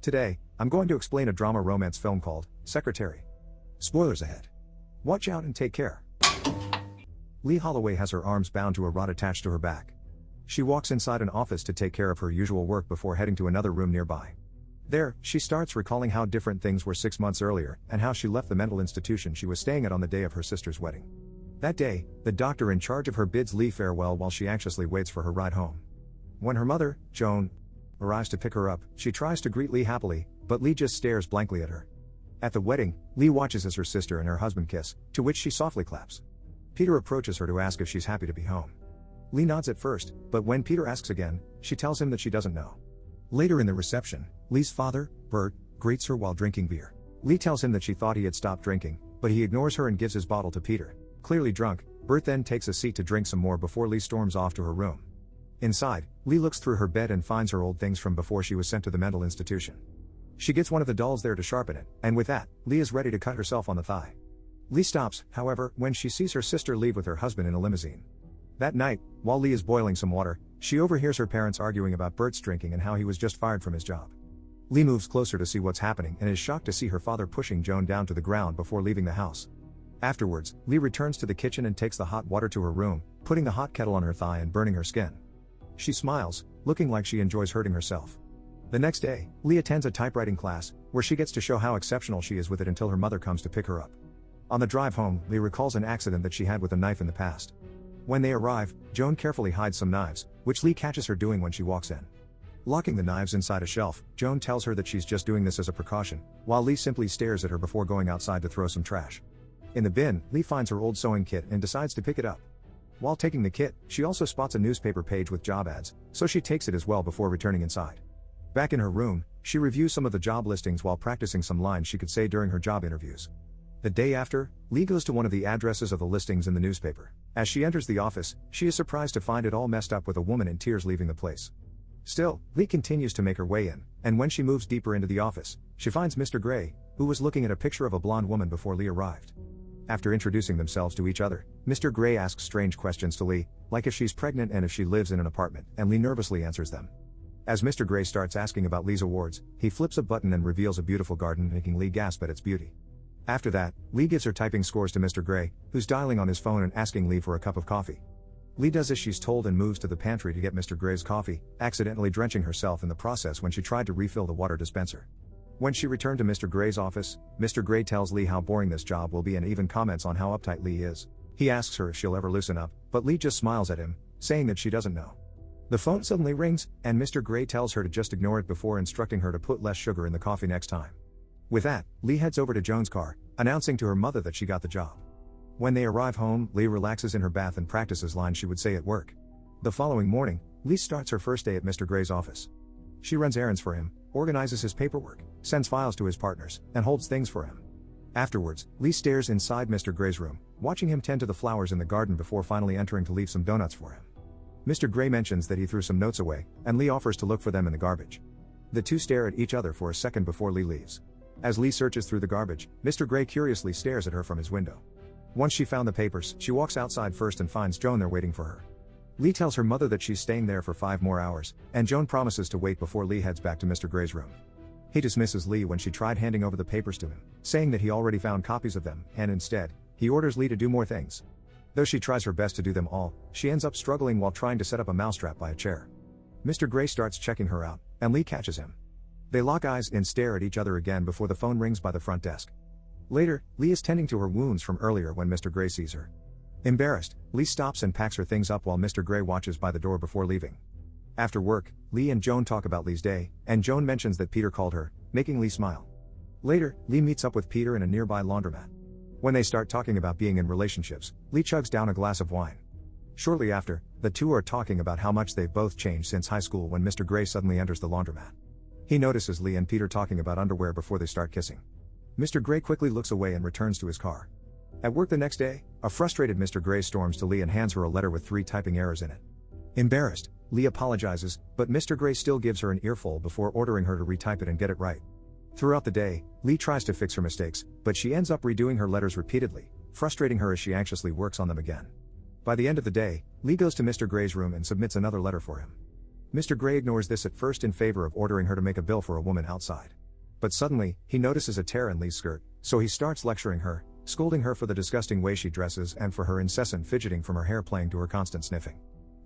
Today, I'm going to explain a drama romance film called Secretary. Spoilers ahead. Watch out and take care. Lee Holloway has her arms bound to a rod attached to her back. She walks inside an office to take care of her usual work before heading to another room nearby. There, she starts recalling how different things were 6 months earlier and how she left the mental institution she was staying at on the day of her sister's wedding. That day, the doctor in charge of her bids Lee farewell while she anxiously waits for her ride home. When her mother, Joan, arrives to pick her up, she tries to greet Lee happily, but Lee just stares blankly at her. At the wedding, Lee watches as her sister and her husband kiss, to which she softly claps. Peter approaches her to ask if she's happy to be home. Lee nods at first, but when Peter asks again, she tells him that she doesn't know. Later in the reception, Lee's father, Bert, greets her while drinking beer. Lee tells him that she thought he had stopped drinking, but he ignores her and gives his bottle to Peter. Clearly drunk, Bert then takes a seat to drink some more before Lee storms off to her room. Inside, Lee looks through her bed and finds her old things from before she was sent to the mental institution. She gets one of the dolls there to sharpen it, and with that, Lee is ready to cut herself on the thigh. Lee stops, however, when she sees her sister leave with her husband in a limousine. That night, while Lee is boiling some water, she overhears her parents arguing about Bert's drinking and how he was just fired from his job. Lee moves closer to see what's happening and is shocked to see her father pushing Joan down to the ground before leaving the house. Afterwards, Lee returns to the kitchen and takes the hot water to her room, putting the hot kettle on her thigh and burning her skin. She smiles, looking like she enjoys hurting herself. The next day, Lee attends a typewriting class, where she gets to show how exceptional she is with it until her mother comes to pick her up. On the drive home, Lee recalls an accident that she had with a knife in the past. When they arrive, Joan carefully hides some knives, which Lee catches her doing when she walks in. Locking the knives inside a shelf, Joan tells her that she's just doing this as a precaution, while Lee simply stares at her before going outside to throw some trash. In the bin, Lee finds her old sewing kit and decides to pick it up. While taking the kit, she also spots a newspaper page with job ads, so she takes it as well before returning inside. Back in her room, she reviews some of the job listings while practicing some lines she could say during her job interviews. The day after, Lee goes to one of the addresses of the listings in the newspaper. As she enters the office, she is surprised to find it all messed up with a woman in tears leaving the place. Still, Lee continues to make her way in, and when she moves deeper into the office, she finds Mr. Gray, who was looking at a picture of a blonde woman before Lee arrived. After introducing themselves to each other, Mr. Gray asks strange questions to Lee, like if she's pregnant and if she lives in an apartment, and Lee nervously answers them. As Mr. Gray starts asking about Lee's awards, he flips a button and reveals a beautiful garden, making Lee gasp at its beauty. After that, Lee gives her typing scores to Mr. Gray, who's dialing on his phone and asking Lee for a cup of coffee. Lee does as she's told and moves to the pantry to get Mr. Gray's coffee, accidentally drenching herself in the process when she tried to refill the water dispenser. When she returned to Mr. Gray's office, Mr. Gray tells Lee how boring this job will be and even comments on how uptight Lee is. He asks her if she'll ever loosen up, but Lee just smiles at him, saying that she doesn't know. The phone suddenly rings, and Mr. Gray tells her to just ignore it before instructing her to put less sugar in the coffee next time. With that, Lee heads over to Joan's car, announcing to her mother that she got the job. When they arrive home, Lee relaxes in her bath and practices lines she would say at work. The following morning, Lee starts her first day at Mr. Gray's office. She runs errands for him, organizes his paperwork, sends files to his partners, and holds things for him. Afterwards, Lee stares inside Mr. Gray's room, watching him tend to the flowers in the garden before finally entering to leave some donuts for him. Mr. Gray mentions that he threw some notes away, and Lee offers to look for them in the garbage. The two stare at each other for a second before Lee leaves. As Lee searches through the garbage, Mr. Gray curiously stares at her from his window. Once she found the papers, she walks outside first and finds Joan there waiting for her. Lee tells her mother that she's staying there for 5 more hours, and Joan promises to wait before Lee heads back to Mr. Gray's room. He dismisses Lee when she tried handing over the papers to him, saying that he already found copies of them, and instead, he orders Lee to do more things. Though she tries her best to do them all, she ends up struggling while trying to set up a mousetrap by a chair. Mr. Gray starts checking her out, and Lee catches him. They lock eyes and stare at each other again before the phone rings by the front desk. Later, Lee is tending to her wounds from earlier when Mr. Gray sees her. Embarrassed, Lee stops and packs her things up while Mr. Gray watches by the door before leaving. After work, Lee and Joan talk about Lee's day, and Joan mentions that Peter called her, making Lee smile. Later, Lee meets up with Peter in a nearby laundromat. When they start talking about being in relationships, Lee chugs down a glass of wine. Shortly after, the two are talking about how much they've both changed since high school when Mr. Gray suddenly enters the laundromat. He notices Lee and Peter talking about underwear before they start kissing. Mr. Gray quickly looks away and returns to his car. At work the next day, a frustrated Mr. Gray storms to Lee and hands her a letter with 3 typing errors in it. Embarrassed, Lee apologizes, but Mr. Gray still gives her an earful before ordering her to retype it and get it right. Throughout the day, Lee tries to fix her mistakes, but she ends up redoing her letters repeatedly, frustrating her as she anxiously works on them again. By the end of the day, Lee goes to Mr. Gray's room and submits another letter for him. Mr. Gray ignores this at first in favor of ordering her to make a bill for a woman outside. But suddenly, he notices a tear in Lee's skirt, so he starts lecturing her, scolding her for the disgusting way she dresses and for her incessant fidgeting from her hair playing to her constant sniffing.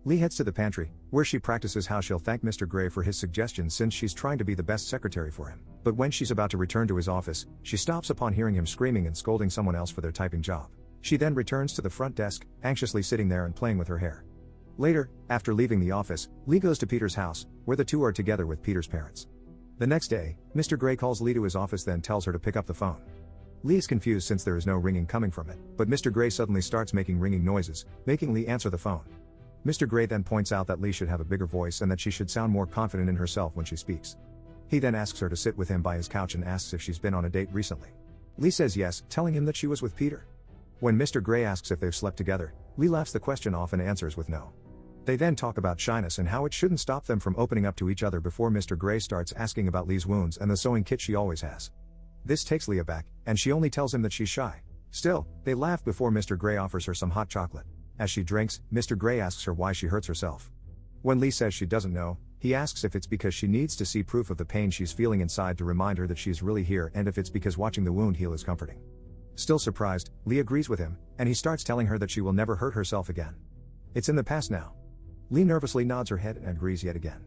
Lee heads to the pantry, where she practices how she'll thank Mr. Gray for his suggestions since she's trying to be the best secretary for him. But when she's about to return to his office, she stops upon hearing him screaming and scolding someone else for their typing job. She then returns to the front desk, anxiously sitting there and playing with her hair. Later, after leaving the office, Lee goes to Peter's house, where the two are together with Peter's parents. The next day, Mr. Gray calls Lee to his office, then tells her to pick up the phone. Lee is confused since there is no ringing coming from it, but Mr. Gray suddenly starts making ringing noises, making Lee answer the phone. Mr. Gray then points out that Lee should have a bigger voice and that she should sound more confident in herself when she speaks. He then asks her to sit with him by his couch and asks if she's been on a date recently. Lee says yes, telling him that she was with Peter. When Mr. Gray asks if they've slept together, Lee laughs the question off and answers with no. They then talk about shyness and how it shouldn't stop them from opening up to each other before Mr. Gray starts asking about Lee's wounds and the sewing kit she always has. This takes Lee aback, and she only tells him that she's shy. Still, they laugh before Mr. Gray offers her some hot chocolate. As she drinks, Mr. Gray asks her why she hurts herself. When Lee says she doesn't know, he asks if it's because she needs to see proof of the pain she's feeling inside to remind her that she's really here, and if it's because watching the wound heal is comforting. Still surprised, Lee agrees with him, and he starts telling her that she will never hurt herself again. It's in the past now. Lee nervously nods her head and agrees yet again.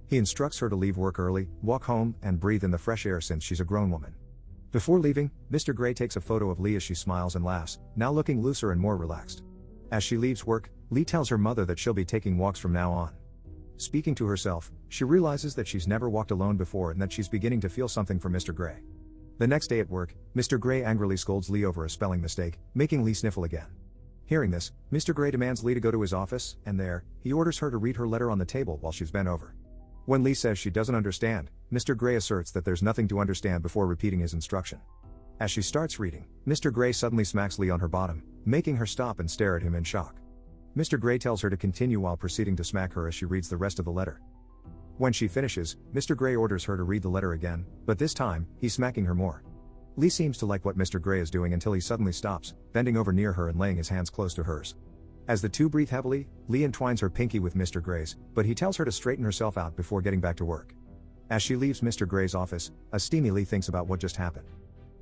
He instructs her to leave work early, walk home, and breathe in the fresh air since she's a grown woman. Before leaving, Mr. Gray takes a photo of Lee as she smiles and laughs, now looking looser and more relaxed. As she leaves work, Lee tells her mother that she'll be taking walks from now on. Speaking to herself, she realizes that she's never walked alone before and that she's beginning to feel something for Mr. Gray. The next day at work, Mr. Gray angrily scolds Lee over a spelling mistake, making Lee sniffle again. Hearing this, Mr. Gray demands Lee to go to his office, and there, he orders her to read her letter on the table while she's bent over. When Lee says she doesn't understand, Mr. Gray asserts that there's nothing to understand before repeating his instruction. As she starts reading, Mr. Gray suddenly smacks Lee on her bottom, making her stop and stare at him in shock. Mr. Gray tells her to continue while proceeding to smack her as she reads the rest of the letter. When she finishes, Mr. Gray orders her to read the letter again, but this time, he's smacking her more. Lee seems to like what Mr. Gray is doing until he suddenly stops, bending over near her and laying his hands close to hers. As the two breathe heavily, Lee entwines her pinky with Mr. Gray's, but he tells her to straighten herself out before getting back to work. As she leaves Mr. Gray's office, a steamy Lee thinks about what just happened.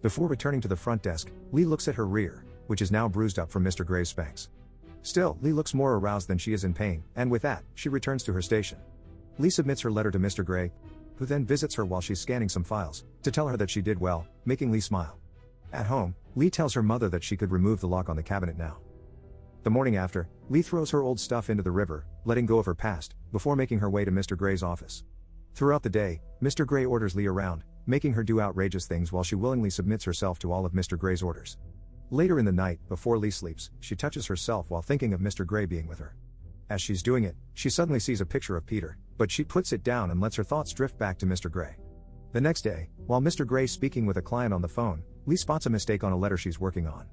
Before returning to the front desk, Lee looks at her rear, which is now bruised up from Mr. Gray's spanks. Still, Lee looks more aroused than she is in pain, and with that, she returns to her station. Lee submits her letter to Mr. Gray, who then visits her while she's scanning some files, to tell her that she did well, making Lee smile. At home, Lee tells her mother that she could remove the lock on the cabinet now. The morning after, Lee throws her old stuff into the river, letting go of her past, before making her way to Mr. Gray's office. Throughout the day, Mr. Gray orders Lee around, making her do outrageous things while she willingly submits herself to all of Mr. Gray's orders. Later in the night, before Lee sleeps, she touches herself while thinking of Mr. Gray being with her. As she's doing it, she suddenly sees a picture of Peter, but she puts it down and lets her thoughts drift back to Mr. Gray. The next day, while Mr. Gray's speaking with a client on the phone, Lee spots a mistake on a letter she's working on.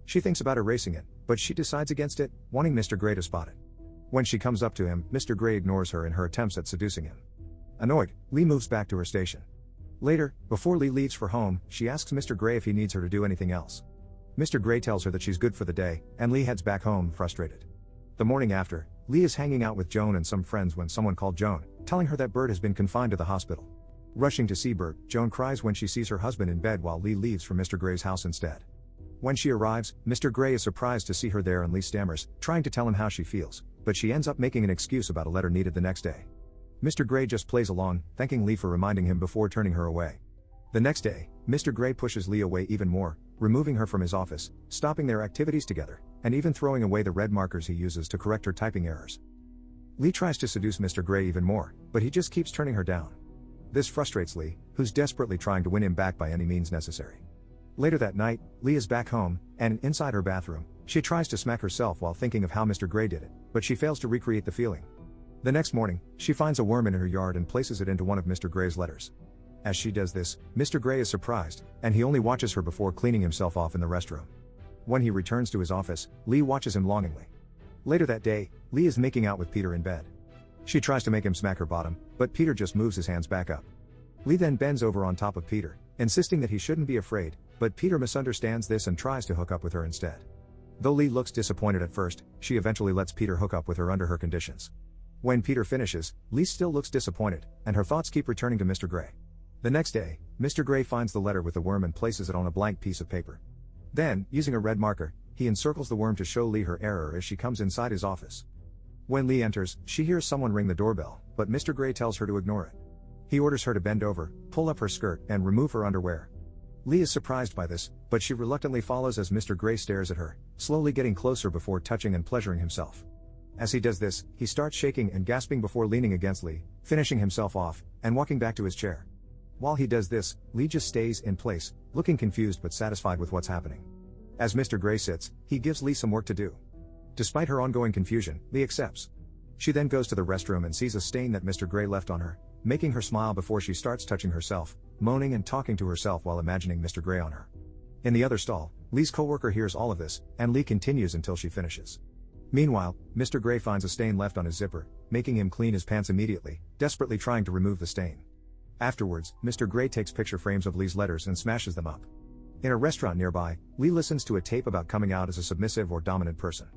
She thinks about erasing it, but she decides against it, wanting Mr. Gray to spot it. When she comes up to him, Mr. Gray ignores her in her attempts at seducing him. Annoyed, Lee moves back to her station. Later, before Lee leaves for home, she asks Mr. Gray if he needs her to do anything else. Mr. Gray tells her that she's good for the day, and Lee heads back home, frustrated. The morning after, Lee is hanging out with Joan and some friends when someone called Joan, telling her that Bert has been confined to the hospital. Rushing to see Bert, Joan cries when she sees her husband in bed while Lee leaves for Mr. Gray's house instead. When she arrives, Mr. Gray is surprised to see her there and Lee stammers, trying to tell him how she feels, but she ends up making an excuse about a letter needed the next day. Mr. Gray just plays along, thanking Lee for reminding him before turning her away. The next day, Mr. Gray pushes Lee away even more, removing her from his office, stopping their activities together, and even throwing away the red markers he uses to correct her typing errors. Lee tries to seduce Mr. Gray even more, but he just keeps turning her down. This frustrates Lee, who's desperately trying to win him back by any means necessary. Later that night, Lee is back home, and inside her bathroom, she tries to smack herself while thinking of how Mr. Gray did it, but she fails to recreate the feeling. The next morning, she finds a worm in her yard and places it into one of Mr. Gray's letters. As she does this, Mr. Gray is surprised, and he only watches her before cleaning himself off in the restroom. When he returns to his office, Lee watches him longingly. Later that day, Lee is making out with Peter in bed. She tries to make him smack her bottom, but Peter just moves his hands back up. Lee then bends over on top of Peter, insisting that he shouldn't be afraid, but Peter misunderstands this and tries to hook up with her instead. Though Lee looks disappointed at first, she eventually lets Peter hook up with her under her conditions. When Peter finishes, Lee still looks disappointed, and her thoughts keep returning to Mr. Gray. The next day, Mr. Gray finds the letter with the worm and places it on a blank piece of paper. Then, using a red marker, he encircles the worm to show Lee her error as she comes inside his office. When Lee enters, she hears someone ring the doorbell, but Mr. Gray tells her to ignore it. He orders her to bend over, pull up her skirt, and remove her underwear. Lee is surprised by this, but she reluctantly follows as Mr. Gray stares at her, slowly getting closer before touching and pleasuring himself. As he does this, he starts shaking and gasping before leaning against Lee, finishing himself off, and walking back to his chair. While he does this, Lee just stays in place, looking confused but satisfied with what's happening. As Mr. Gray sits, he gives Lee some work to do. Despite her ongoing confusion, Lee accepts. She then goes to the restroom and sees a stain that Mr. Gray left on her, making her smile before she starts touching herself, moaning and talking to herself while imagining Mr. Gray on her. In the other stall, Lee's coworker hears all of this, and Lee continues until she finishes. Meanwhile, Mr. Gray finds a stain left on his zipper, making him clean his pants immediately, desperately trying to remove the stain. Afterwards, Mr. Gray takes picture frames of Lee's letters and smashes them up. In a restaurant nearby, Lee listens to a tape about coming out as a submissive or dominant person.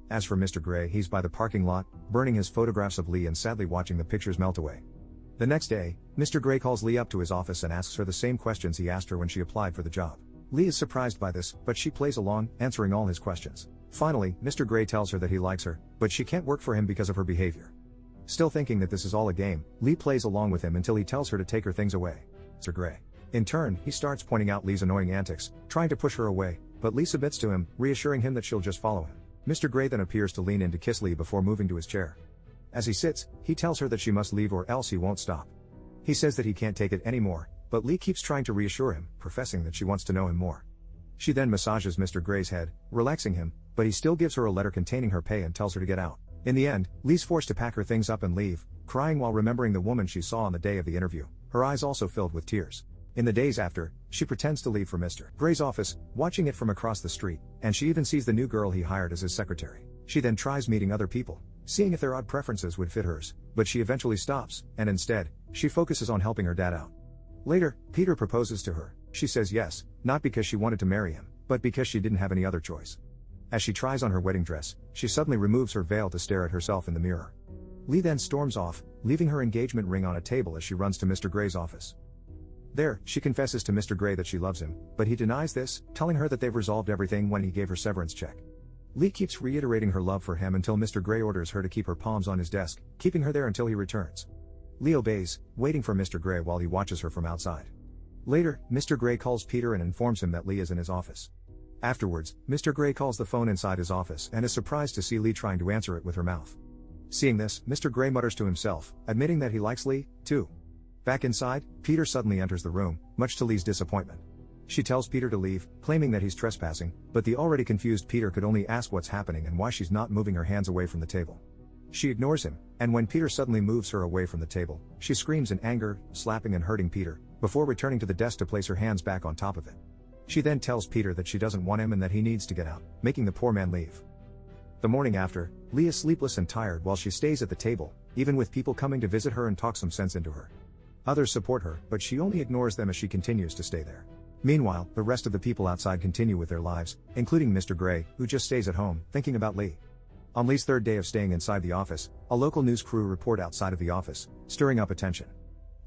As for Mr. Gray, he's by the parking lot, burning his photographs of Lee and sadly watching the pictures melt away. The next day, Mr. Gray calls Lee up to his office and asks her the same questions he asked her when she applied for the job. Lee is surprised by this, but she plays along, answering all his questions. Finally, Mr. Gray tells her that he likes her, but she can't work for him because of her behavior. Still thinking that this is all a game, Lee plays along with him until he tells her to take her things away. Mr. Gray. In turn, he starts pointing out Lee's annoying antics, trying to push her away, but Lee submits to him, reassuring him that she'll just follow him. Mr. Gray then appears to lean in to kiss Lee before moving to his chair. As he sits, he tells her that she must leave or else he won't stop. He says that he can't take it anymore, but Lee keeps trying to reassure him, professing that she wants to know him more. She then massages Mr. Gray's head, relaxing him, but he still gives her a letter containing her pay and tells her to get out. In the end, Lee's forced to pack her things up and leave, crying while remembering the woman she saw on the day of the interview, her eyes also filled with tears. In the days after, she pretends to leave for Mr. Gray's office, watching it from across the street, and she even sees the new girl he hired as his secretary. She then tries meeting other people, seeing if their odd preferences would fit hers, but she eventually stops, and instead, she focuses on helping her dad out. Later, Peter proposes to her. She says yes, not because she wanted to marry him, but because she didn't have any other choice. As she tries on her wedding dress, she suddenly removes her veil to stare at herself in the mirror. Lee then storms off, leaving her engagement ring on a table as she runs to Mr. Gray's office. There, she confesses to Mr. Gray that she loves him, but he denies this, telling her that they've resolved everything when he gave her severance check. Lee keeps reiterating her love for him until Mr. Gray orders her to keep her palms on his desk, keeping her there until he returns. Lee obeys, waiting for Mr. Gray while he watches her from outside. Later, Mr. Gray calls Peter and informs him that Lee is in his office. Afterwards, Mr. Gray calls the phone inside his office and is surprised to see Lee trying to answer it with her mouth. Seeing this, Mr. Gray mutters to himself, admitting that he likes Lee, too. Back inside, Peter suddenly enters the room, much to Lee's disappointment. She tells Peter to leave, claiming that he's trespassing, but the already confused Peter could only ask what's happening and why she's not moving her hands away from the table. She ignores him, and when Peter suddenly moves her away from the table, she screams in anger, slapping and hurting Peter, before returning to the desk to place her hands back on top of it. She then tells Peter that she doesn't want him and that he needs to get out, making the poor man leave. The morning after, Lee is sleepless and tired while she stays at the table, even with people coming to visit her and talk some sense into her. Others support her, but she only ignores them as she continues to stay there. Meanwhile, the rest of the people outside continue with their lives, including Mr. Gray, who just stays at home, thinking about Lee. On Lee's third day of staying inside the office, a local news crew report outside of the office, stirring up attention.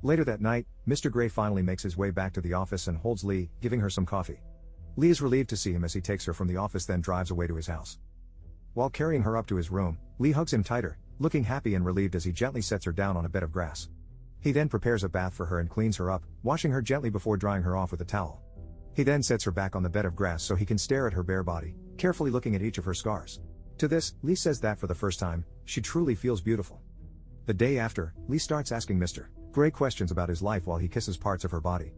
Later that night, Mr. Gray finally makes his way back to the office and holds Lee, giving her some coffee. Lee is relieved to see him as he takes her from the office, then drives away to his house. While carrying her up to his room, Lee hugs him tighter, looking happy and relieved as he gently sets her down on a bed of grass. He then prepares a bath for her and cleans her up, washing her gently before drying her off with a towel. He then sets her back on the bed of grass so he can stare at her bare body, carefully looking at each of her scars. To this, Lee says that for the first time, she truly feels beautiful. The day after, Lee starts asking Mr. Gray questions about his life while he kisses parts of her body.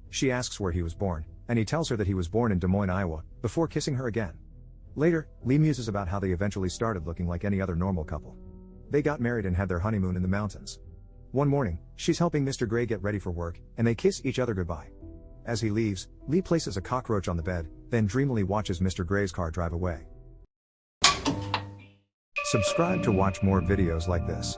She asks where he was born, and he tells her that he was born in Des Moines, Iowa, before kissing her again. Later, Lee muses about how they eventually started looking like any other normal couple. They got married and had their honeymoon in the mountains. One morning, she's helping Mr. Gray get ready for work, and they kiss each other goodbye. As he leaves, Lee places a cockroach on the bed, then dreamily watches Mr. Gray's car drive away. Subscribe to watch more videos like this.